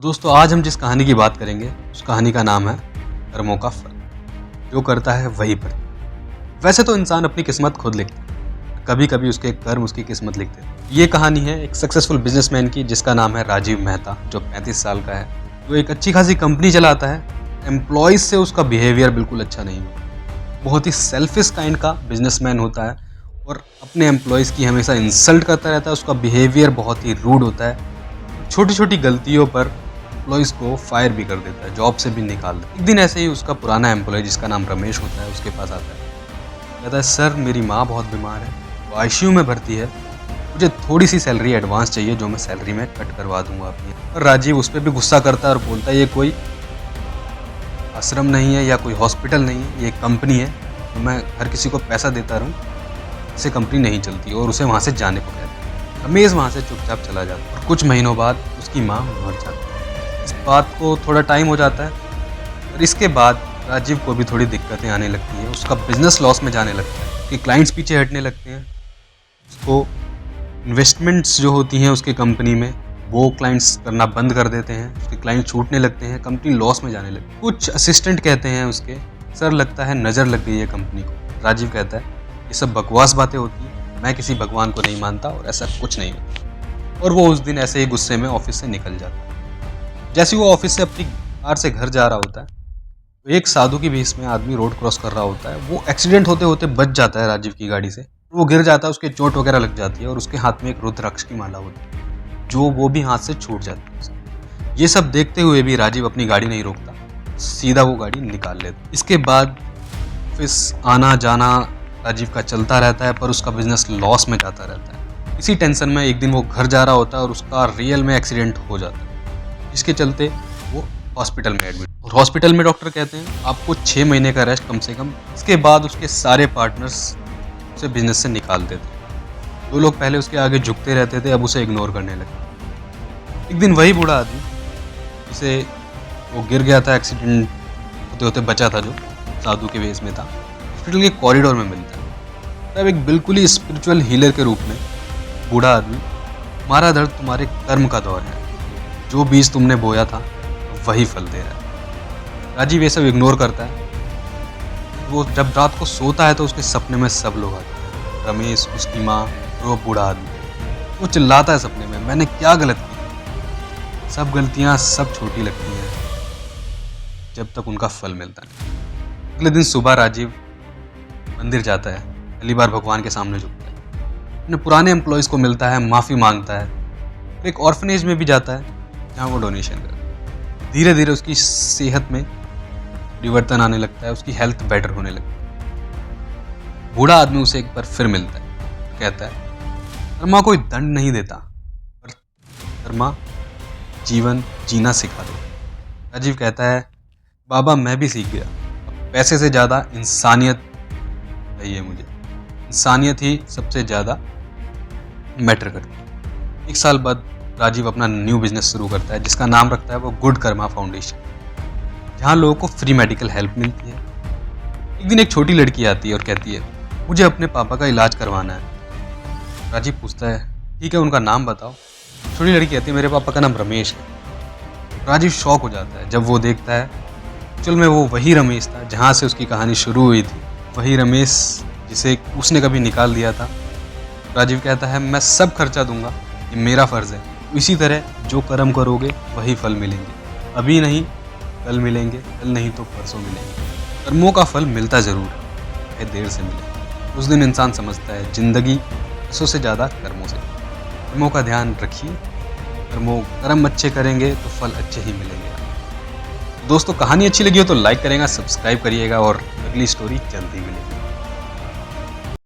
दोस्तों आज हम जिस कहानी की बात करेंगे उस कहानी का नाम है कर्मों का फल। जो करता है वही भरता। वैसे तो इंसान अपनी किस्मत खुद लिखता है, कभी कभी उसके कर्म उसकी किस्मत लिखते हैं। ये कहानी है एक सक्सेसफुल बिजनेसमैन की जिसका नाम है राजीव मेहता, जो 35 साल का है, जो एक अच्छी खासी कंपनी चलाता है। एम्प्लॉयज से उसका बिहेवियर बिल्कुल अच्छा नहीं होता, बहुत ही सेल्फिश काइंड का बिजनेसमैन होता है और अपने एम्प्लॉयज़ की हमेशा इंसल्ट करता रहता है। उसका बिहेवियर बहुत ही रूड होता है, छोटी छोटी गलतियों पर एम्प्लॉयज़ को फायर भी कर देता है, जॉब से भी निकाल देता है। एक दिन ऐसे ही उसका पुराना एम्प्लॉय जिसका नाम रमेश होता है उसके पास आता है, कहता है सर मेरी माँ बहुत बीमार है, वो आईसीयू में भर्ती है, मुझे थोड़ी सी सैलरी एडवांस चाहिए जो मैं सैलरी में कट करवा दूंगा अपनी। और राजीव उस पर भी गुस्सा करता है और बोलता है ये कोई आश्रम नहीं है या कोई हॉस्पिटल नहीं है, ये एक कंपनी है, तो मैं हर किसी को पैसा देता रहूँ, इससे कंपनी नहीं चलती। और उसे वहाँ से जाने को कहता है। रमेश वहाँ से चुपचाप चला जाता है और कुछ महीनों बाद उसकी माँ मर जाती है। इस बात को थोड़ा टाइम हो जाता है और इसके बाद राजीव को भी थोड़ी दिक्कतें आने लगती हैं। उसका बिजनेस लॉस में जाने लगता है, उसके क्लाइंट्स पीछे हटने लगते हैं, उसको इन्वेस्टमेंट्स जो होती हैं उसके कंपनी में वो क्लाइंट्स करना बंद कर देते हैं, उसके क्लाइंट छूटने लगते हैं, कंपनी लॉस में जाने लगती है। कुछ असिस्टेंट कहते हैं उसके सर लगता है नज़र लग गई है कंपनी को। राजीव कहता है ये सब बकवास बातें होती हैं, मैं किसी भगवान को नहीं मानता और ऐसा कुछ नहीं होता। और वो उस दिन ऐसे ही गुस्से में ऑफिस से निकल जाता है। जैसे वो ऑफिस से अपनी कार से घर जा रहा होता है तो एक साधु की भेष में आदमी रोड क्रॉस कर रहा होता है। वो एक्सीडेंट होते होते बच जाता है राजीव की गाड़ी से, वो गिर जाता है, उसके चोट वगैरह लग जाती है और उसके हाथ में एक रुद्राक्ष की माला होती है जो वो भी हाथ से छूट जाती है। ये सब देखते हुए भी राजीव अपनी गाड़ी नहीं रोकता, सीधा वो गाड़ी निकाल लेता। इसके बाद ऑफिस आना जाना राजीव का चलता रहता है पर उसका बिजनेस लॉस में जाता रहता है। इसी टेंशन में एक दिन वो घर जा रहा होता है और उसका रियल में एक्सीडेंट हो जाता है, इसके चलते वो हॉस्पिटल में एडमिट। और हॉस्पिटल में डॉक्टर कहते हैं आपको 6 महीने का रेस्ट कम से कम। इसके बाद उसके सारे पार्टनर्स उसे बिजनेस से निकाल देते हैं। 2 लोग पहले उसके आगे झुकते रहते थे, अब उसे इग्नोर करने लगे। एक दिन वही बूढ़ा आदमी जिसे वो गिर गया था, एक्सीडेंट होते होते बचा था, जो साधु के वेश में था, हॉस्पिटल के कॉरिडोर में मिलता है। तब एक बिल्कुल ही स्पिरिचुअल हीलर के रूप में बूढ़ा आदमी, तुम्हारा दर्द तुम्हारे कर्म का दौर है, जो बीज तुमने बोया था वही फल दे रहा है। राजीव ये सब इग्नोर करता है। वो जब रात को सोता है तो उसके सपने में सब लोग आते हैं, रमेश, उसकी माँ और वो बूढ़ा आदमी। वो चिल्लाता है सपने में मैंने क्या गलत की। सब गलतियाँ सब छोटी लगती हैं जब तक उनका फल मिलता है। अगले दिन सुबह राजीव मंदिर जाता है, पहली बार भगवान के सामने झुकता है, अपने पुराने एम्प्लॉयज़ को मिलता है, माफ़ी मांगता है। फिर एक ऑर्फनेज में भी जाता है जहाँ वो डोनेशन करता है। धीरे धीरे उसकी सेहत में परिवर्तन आने लगता है, उसकी हेल्थ बेटर होने लगती है। बूढ़ा आदमी उसे एक बार फिर मिलता है, कहता है कर्मा कोई दंड नहीं देता पर कर्मा जीवन जीना सिखा दो। राजीव कहता है बाबा मैं भी सीख गया, अब पैसे से ज़्यादा इंसानियत चाहिए मुझे, इंसानियत ही सबसे ज़्यादा मैटर करती है। 1 साल बाद राजीव अपना न्यू बिजनेस शुरू करता है जिसका नाम रखता है वो गुड कर्मा फाउंडेशन, जहाँ लोगों को फ्री मेडिकल हेल्प मिलती है। एक दिन एक छोटी लड़की आती है और कहती है मुझे अपने पापा का इलाज करवाना है। राजीव पूछता है ठीक है उनका नाम बताओ। छोटी लड़की कहती है मेरे पापा का नाम रमेश है। राजीव शॉक हो जाता है जब वो देखता है एक्चुअल में वो वही रमेश था जहाँ से उसकी कहानी शुरू हुई थी, वही रमेश जिसे उसने कभी निकाल दिया था। राजीव कहता है मैं सब खर्चा दूंगा, ये मेरा फ़र्ज़ है। इसी तरह जो कर्म करोगे वही फल मिलेंगे, अभी नहीं कल मिलेंगे, कल नहीं तो परसों मिलेंगे। कर्मों का फल मिलता ज़रूर है, देर से मिले। उस दिन इंसान समझता है जिंदगी पैसों से ज़्यादा कर्मों से। कर्मों का ध्यान रखिए, कर्म अच्छे करेंगे तो फल अच्छे ही मिलेंगे। दोस्तों कहानी अच्छी लगी हो तो लाइक करेगा, सब्सक्राइब करिएगा और अगली स्टोरी जल्दी मिलेगी।